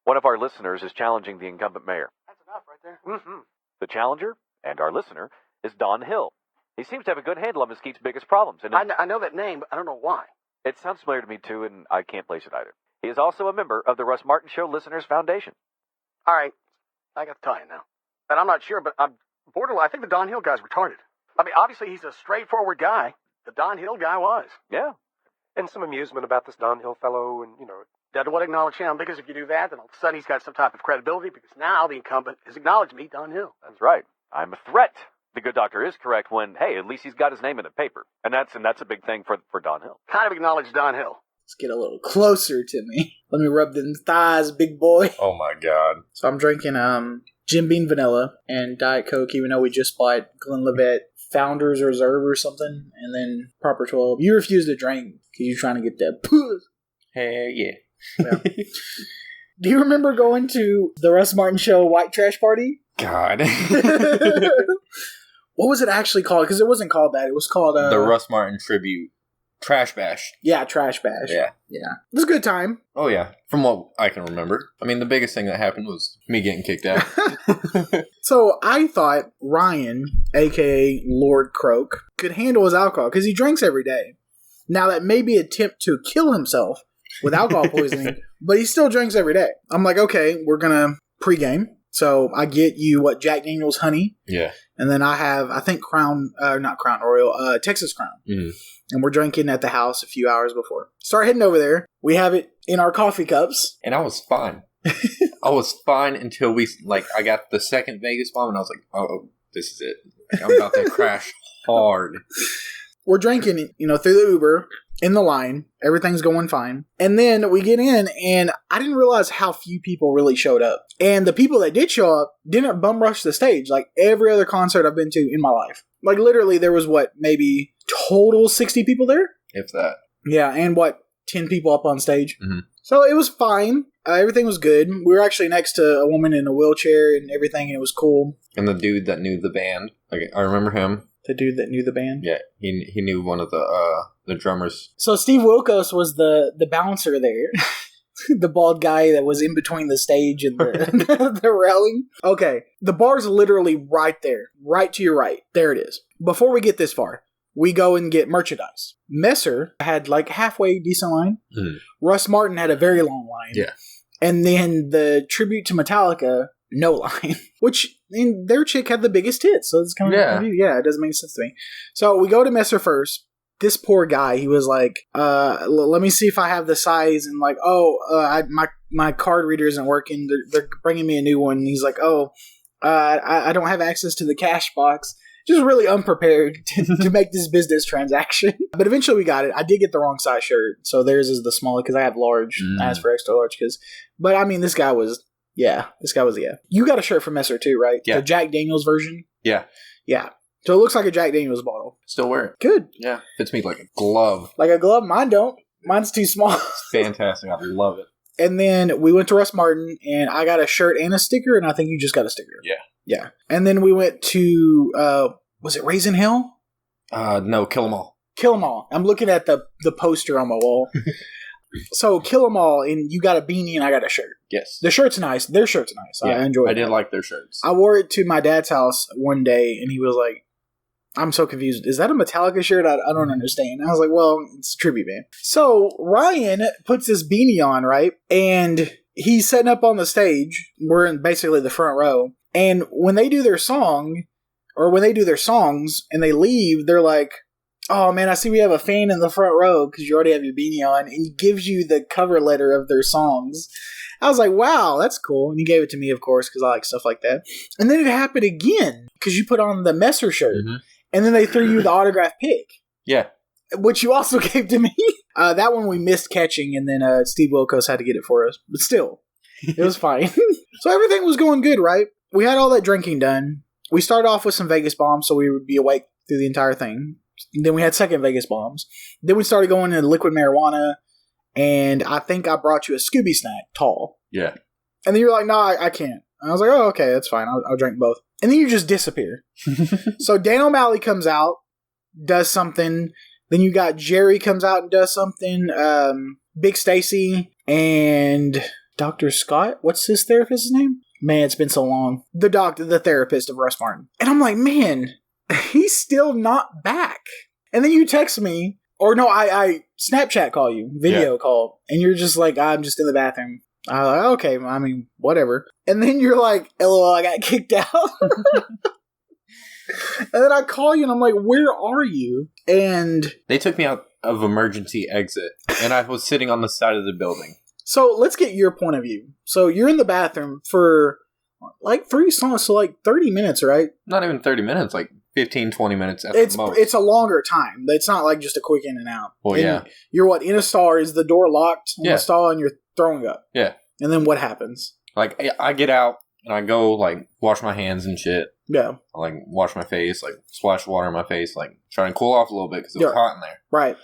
One of our listeners is challenging the incumbent mayor. That's enough right there. Mm-hmm. The challenger, and our listener, is Don Hill. He seems to have a good handle on Mesquite's biggest problems. And I know that name, but I don't know why. it sounds familiar to me, too, and I can't place it either. He is also a member of the Russ Martin Show Listeners Foundation. All right, I got to tell you now. And I'm not sure, but I'm borderline. I think the Don Hill guy's retarded. I mean, obviously he's a straightforward guy. The Don Hill guy was. Yeah. And some amusement about this Don Hill fellow, and, Doesn't want to acknowledge him, because if you do that, then all of a sudden he's got some type of credibility, because now the incumbent has acknowledged me, Don Hill. That's right. I'm a threat. The good doctor is correct when, hey, at least he's got his name in the paper. And that's a big thing for Don Hill. Kind of acknowledged Don Hill. Let's get a little closer to me. Let me rub them thighs, big boy. Oh my God. So I'm drinking Jim Beam Vanilla and Diet Coke, even though we just bought Glenlivet Founders Reserve or something, and then Proper 12. You refuse to drink because you're trying to get that puss. Hey, yeah. Do you remember going to the Russ Martin Show White Trash Party? God. What was it actually called? Because it wasn't called that. It was called... the Russ Martin Tribute Trash Bash. Yeah, Trash Bash. Yeah. Yeah. It was a good time. Oh, yeah. From what I can remember. I mean, the biggest thing that happened was me getting kicked out. So I thought Ryan, a.k.a. Lord Croak, could handle his alcohol because he drinks every day. Now, that may be an attempt to kill himself with alcohol poisoning, but he still drinks every day. I'm like, okay, we're going to pregame. So I get you, Jack Daniels honey. Yeah. And then I have, I think, not Crown Royal, Texas Crown. Mm. And we're drinking at the house a few hours before. Start heading over there. We have it in our coffee cups. And I was fine. I was fine until I got the second Vegas bomb, and I was like, oh, this is it. I'm about to crash hard. We're drinking, through the Uber, in the line. Everything's going fine. And then we get in, and I didn't realize how few people really showed up. And the people that did show up didn't bum rush the stage like every other concert I've been to in my life. Like, literally, there was, maybe total 60 people there? If that. Yeah, and 10 people up on stage? Mm-hmm. So it was fine. Everything was good. We were actually next to a woman in a wheelchair and everything, and it was cool. And the dude that knew the band. I remember him. The dude that knew the band? Yeah, he knew one of the drummers. So Steve Wilkos was the bouncer there. The bald guy that was in between the stage and the railing. Okay, the bar's literally right there. Right to your right. There it is. Before we get this far, we go and get merchandise. Messer had halfway decent line. Mm. Russ Martin had a very long line. Yeah. And then the tribute to Metallica, no line. Which, their chick had the biggest tits. So it's kind of... Yeah, it doesn't make sense to me. So we go to Messer first. This poor guy, he was like, let me see if I have the size. And my card reader isn't working. They're bringing me a new one. And he's like, I don't have access to the cash box. Just really unprepared to make this business transaction. But eventually we got it. I did get the wrong size shirt. So theirs is the smaller because I have large. I asked for extra large. But I mean, this guy was, yeah. You got a shirt from Messer too, right? Yeah. The Jack Daniels version? Yeah. Yeah. So it looks like a Jack Daniels bottle. Still wear it. Good. Yeah. Fits me like a glove. Like a glove? Mine don't. Mine's too small. It's fantastic. I love it. And then we went to Russ Martin, and I got a shirt and a sticker, and I think you just got a sticker. Yeah. Yeah. And then we went to, was it Raisin Hill? No, Kill 'Em All. Kill 'Em All. I'm looking at the poster on my wall. So Kill 'Em All, and you got a beanie, and I got a shirt. Yes. The shirt's nice. Their shirt's nice. Yeah, I enjoyed it. I did like their shirts. I wore it to my dad's house one day, and he was like, I'm so confused. Is that a Metallica shirt? I don't understand. I was like, well, it's a tribute band. So Ryan puts this beanie on, right? And he's setting up on the stage. We're in basically the front row. And when they do their song, or when they do their songs and they leave, they're like, oh man, I see we have a fan in the front row because you already have your beanie on. And he gives you the cover letter of their songs. I was like, wow, that's cool. And he gave it to me, of course, because I like stuff like that. And then it happened again because you put on the Messer shirt. Mm-hmm. And then they threw you the autograph pick. Yeah. Which you also gave to me. That one we missed catching, and then Steve Wilkos had to get it for us. But still, it was fine. So everything was going good, right? We had all that drinking done. We started off with some Vegas bombs, so we would be awake through the entire thing. Then we had second Vegas bombs. Then we started going into liquid marijuana, and I think I brought you a Scooby snack, tall. Yeah. And then you were like, no, I can't. And I was like, oh, okay, that's fine. I'll drink both. And then you just disappear. So Dan O'Malley comes out, does something. Then you got Jerry comes out and does something. Big Stacy and Dr. Scott? What's his therapist's name? Man, it's been so long. The therapist of Russ Martin. And I'm like, man, he's still not back. And then you text me, or no, I Snapchat call you, video call, and you're just like, I'm just in the bathroom. I'm like, okay, I mean, whatever. And then you're like, LOL, I got kicked out. And then I call you and I'm like, where are you? And they took me out of emergency exit, and I was sitting on the side of the building. So let's get your point of view. So you're in the bathroom for like 3 songs, so like 30 minutes, right? Not even 30 minutes, like 15, 20 minutes at the most. It's a longer time. It's not like just a quick in and out. Well, and yeah. You're what, in a stall? Is the door locked in the stall and you're throwing up? Yeah. And then what happens? Like, I get out and I go, like, wash my hands and shit. Yeah. I, like, wash my face, like, splash water in my face, like, trying to cool off a little bit because it was hot in there. Right.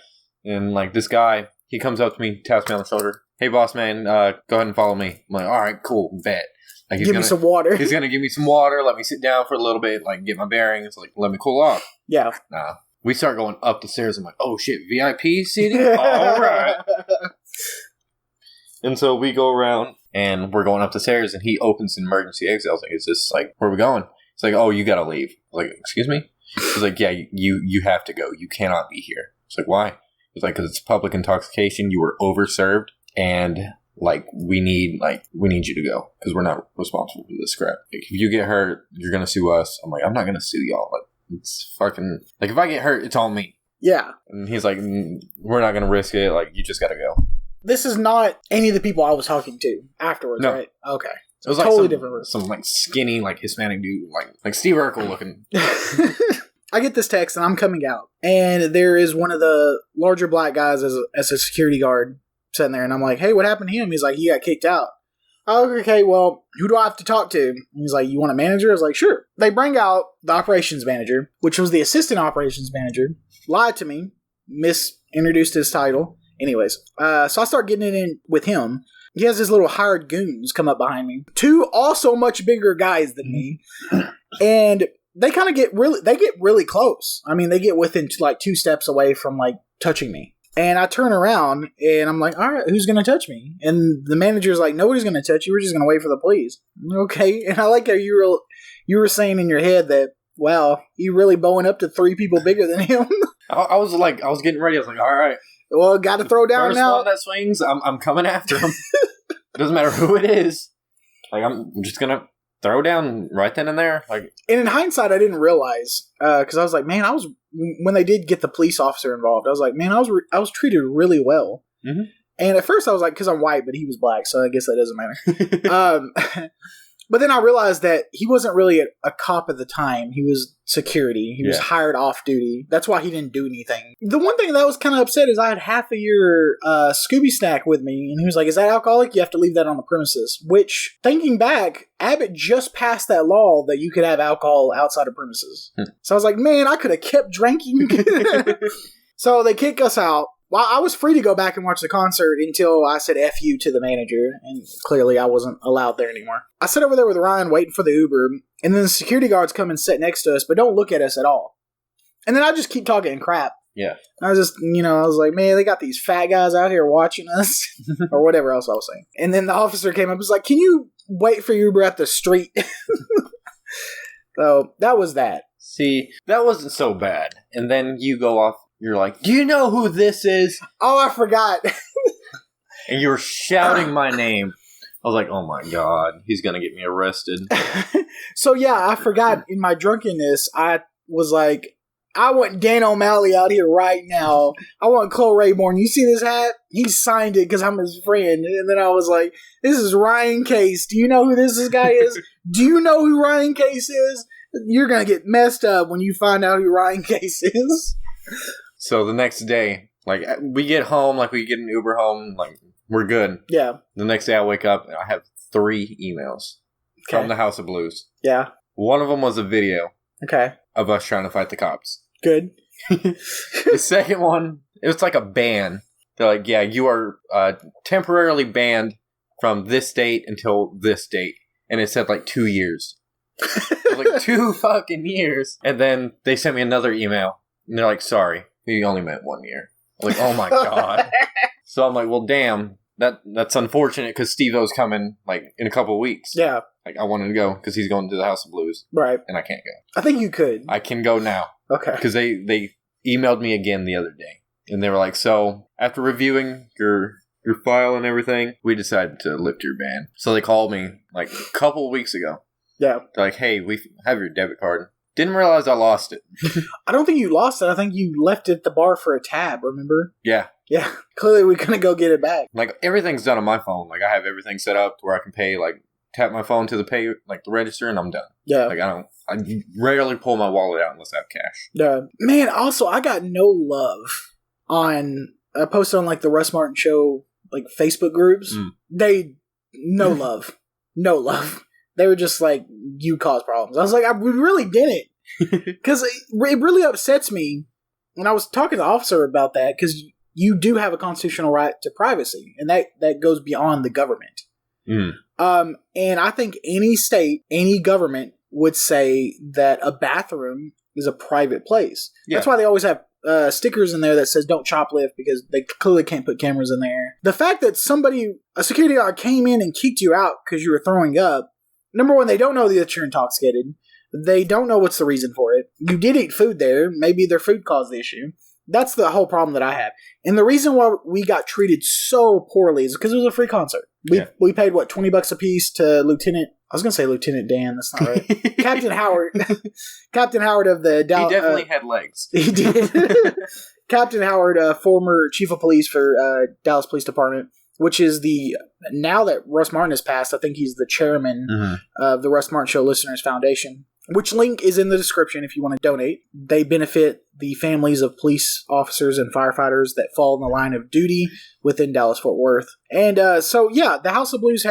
And, like, this guy, he comes up to me, taps me on the shoulder. Hey, boss man, go ahead and follow me. I'm like, all right, cool, bet. Like, give me some water. He's going to give me some water, let me sit down for a little bit, like, get my bearings, like, let me cool off. Yeah. Nah. We start going up the stairs. I'm like, oh, shit, VIP seating? All right. And so we go around, and we're going up the stairs, and he opens an emergency exit. I was like, is this, like, where are we going? He's like, oh, you got to leave. I was like, excuse me? He's like, yeah, you have to go. You cannot be here. It's like, why? It's like, because it's public intoxication. You were overserved, and, like, we need you to go, because we're not responsible for this crap. Like, if you get hurt, you're going to sue us. I'm like, I'm not going to sue y'all. Like, it's fucking, like, if I get hurt, it's on me. Yeah. And he's like, we're not going to risk it. Like, you just got to go. This is not any of the people I was talking to afterwards, No. right? Okay. It was totally like different. some like skinny, like Hispanic dude, like Steve Urkel looking. I get this text and I'm coming out, and there is one of the larger black guys as a security guard sitting there, and I'm like, hey, what happened to him? He's like, he got kicked out. Oh, okay, well, who do I have to talk to? And he's like, you want a manager? I was like, sure. They bring out the operations manager, which was the assistant operations manager, lied to me, misintroduced his title. Anyways, so I start getting it in with him. He has his little hired goons come up behind me. 2 also much bigger guys than me. And they kind of get really close. I mean, they get within like 2 steps away from like touching me. And I turn around and I'm like, all right, who's going to touch me? And the manager's like, nobody's going to touch you. We're just going to wait for the police. Okay. And I like how you were saying in your head that, wow, you really bowing up to 3 people bigger than him. I was getting ready. I was like, all right. Well, got to throw down First now. one that swings, I'm coming after him. Doesn't matter who it is. Like, I'm just going to throw down right then and there. Like, and in hindsight, I didn't realize, because I was like, man, when they did get the police officer involved, I was like, man, I was treated really well. Mm-hmm. And at first I was like, because I'm white, but he was black, so I guess that doesn't matter. But then I realized that he wasn't really a cop at the time. He was security. He was hired off duty. That's why he didn't do anything. The one thing that was kind of upset is I had half of your Scooby snack with me, and he was like, is that alcoholic? You have to leave that on the premises. Which, thinking back, Abbott just passed that law that you could have alcohol outside of premises. So I was like, man, I could have kept drinking. So they kick us out. Well, I was free to go back and watch the concert until I said F you to the manager, and clearly I wasn't allowed there anymore. I sit over there with Ryan waiting for the Uber, and then the security guards come and sit next to us, but don't look at us at all. And then I just keep talking crap. yeah. I was just, I was like, man, they got these fat guys out here watching us, or whatever else I was saying. And then the officer came up and was like, can you wait for your Uber at the street? So that was that. See, that wasn't so bad. And then you go off. You're like, do you know who this is? Oh, I forgot. And you were shouting my name. I was like, oh my God, he's going to get me arrested. So yeah, I forgot in my drunkenness, I was like, I want Dan O'Malley out here right now. I want Chloe Rayborn. You see this hat? He signed it because I'm his friend. And then I was like, this is Ryan Case. Do you know who this guy is? Do you know who Ryan Case is? You're going to get messed up when you find out who Ryan Case is. So the next day, like, we get home, like, we get an Uber home, like, we're good. Yeah. The next day I wake up and I have 3 emails from the House of Blues. Yeah. One of them was a video Okay. of us trying to fight the cops. Good. The second one, it was like a ban. They're like, yeah, you are temporarily banned from this date until this date. And it said, like, 2 years. I was like, 2 fucking years. And then they sent me another email. And they're like, sorry, we only meant 1 year. I'm like, oh my God. So I'm like, well, damn. that's unfortunate because Steve-O's coming like in a couple of weeks. Yeah. Like I wanted to go because he's going to the House of Blues. Right. And I can't go. I think you could. I can go now. Okay. Because they emailed me again the other day. And they were like, so after reviewing your file and everything, we decided to lift your ban. So they called me like a couple of weeks ago. Yeah. They're like, hey, we have your debit card. Didn't realize I lost it. I don't think you lost it. I think you left it at the bar for a tab, remember? Yeah. Yeah. Clearly we're going to go get it back. Like everything's done on my phone. Like I have everything set up to where I can pay, like tap my phone to the register and I'm done. Yeah. Like I rarely pull my wallet out unless I have cash. Yeah. Man, also, I got no love I posted on like the Russ Martin Show, like Facebook groups. No love. No love. They were just like, you caused problems. I was like, we really didn't. Because it really upsets me. And I was talking to the officer about that because you do have a constitutional right to privacy. And that goes beyond the government. And I think any state, any government would say that a bathroom is a private place. Yeah. That's why they always have stickers in there that says don't shoplift because they clearly can't put cameras in there. The fact that a security guard came in and kicked you out because you were throwing up, number one, they don't know that you're intoxicated. They don't know what's the reason for it. You did eat food there. Maybe their food caused the issue. That's the whole problem that I have. And the reason why we got treated so poorly is because it was a free concert. We paid, what, $20 a piece to Lieutenant Dan, that's not right. Captain Howard. Captain Howard of the Dallas. He definitely had legs. He did. Captain Howard, former chief of police for Dallas Police Department, which is now that Russ Martin has passed, I think he's the chairman of the Russ Martin Show Listeners Foundation, which link is in the description if you want to donate. They benefit the families of police officers and firefighters that fall in the line of duty within Dallas-Fort Worth. And the House of Blues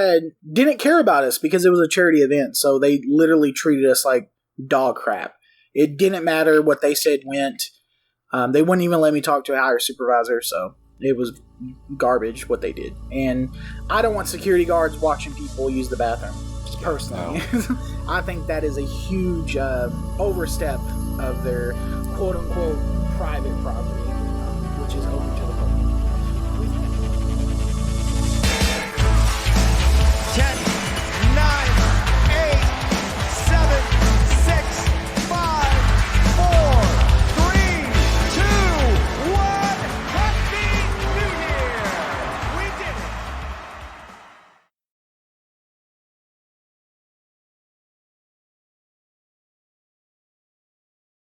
didn't care about us because it was a charity event, so they literally treated us like dog crap. It didn't matter what they said went. They wouldn't even let me talk to a higher supervisor, so it was garbage what they did. And I don't want security guards watching people use the bathroom. Personally, no. I think that is a huge overstep of their quote-unquote private property, which is open